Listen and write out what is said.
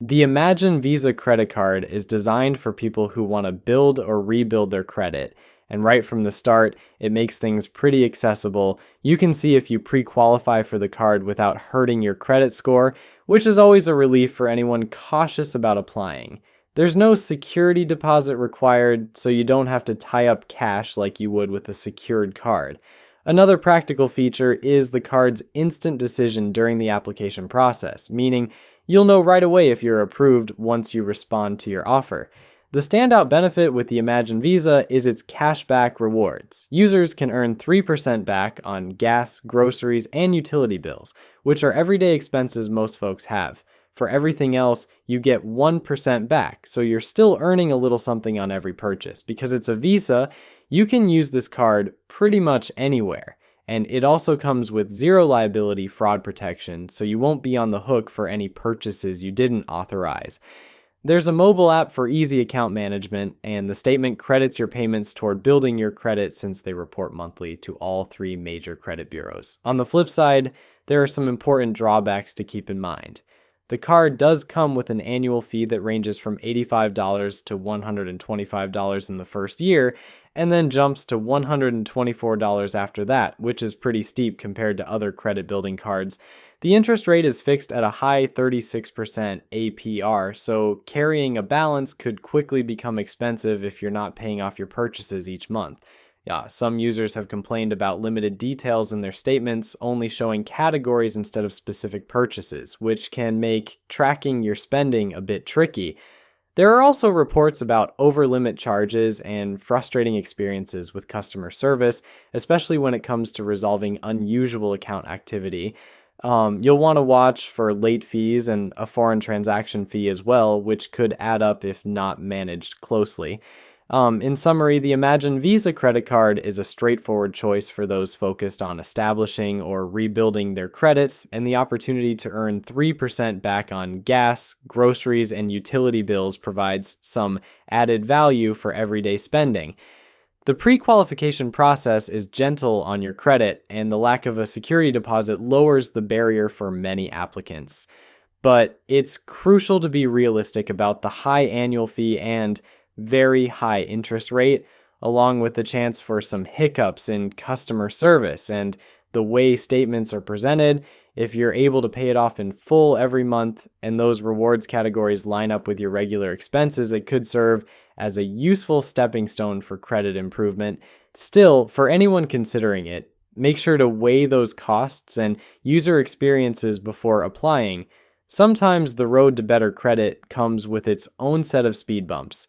The Imagine Visa credit card is designed for people who want to build or rebuild their credit. And right from the start, it makes things pretty accessible. You can see if you pre-qualify for the card without hurting your credit score, which is always a relief for anyone cautious about applying. There's no security deposit required, so you don't have to tie up cash like you would with a secured card. Another practical feature is the card's instant decision during the application process, meaning you'll know right away if you're approved once you respond to your offer. The standout benefit with the Imagine Visa is its cashback rewards. Users can earn 3% back on gas, groceries, and utility bills, which are everyday expenses most folks have. For everything else, you get 1% back, so you're still earning a little something on every purchase. Because it's a Visa, you can use this card pretty much anywhere. And it also comes with zero liability fraud protection, so you won't be on the hook for any purchases you didn't authorize. There's a mobile app for easy account management, and the statement credits your payments toward building your credit since they report monthly to all three major credit bureaus. On the flip side, there are some important drawbacks to keep in mind. The card does come with an annual fee that ranges from $85 to $125 in the first year, and then jumps to $124 after that, which is pretty steep compared to other credit building cards. The interest rate is fixed at a high 36% APR, so carrying a balance could quickly become expensive if you're not paying off your purchases each month. Yeah, some users have complained about limited details in their statements, only showing categories instead of specific purchases, which can make tracking your spending a bit tricky. There are also reports about over-limit charges and frustrating experiences with customer service, especially when it comes to resolving unusual account activity. You'll want to watch for late fees and a foreign transaction fee as well, which could add up if not managed closely. In summary, the Imagine Visa credit card is a straightforward choice for those focused on establishing or rebuilding their credits, and the opportunity to earn 3% back on gas, groceries, and utility bills provides some added value for everyday spending. The pre-qualification process is gentle on your credit, and the lack of a security deposit lowers the barrier for many applicants. But it's crucial to be realistic about the high annual fee and very high interest rate, along with the chance for some hiccups in customer service and the way statements are presented. If you're able to pay it off in full every month and those rewards categories line up with your regular expenses, it could serve as a useful stepping stone for credit improvement. Still, for anyone considering it, make sure to weigh those costs and user experiences before applying. Sometimes the road to better credit comes with its own set of speed bumps.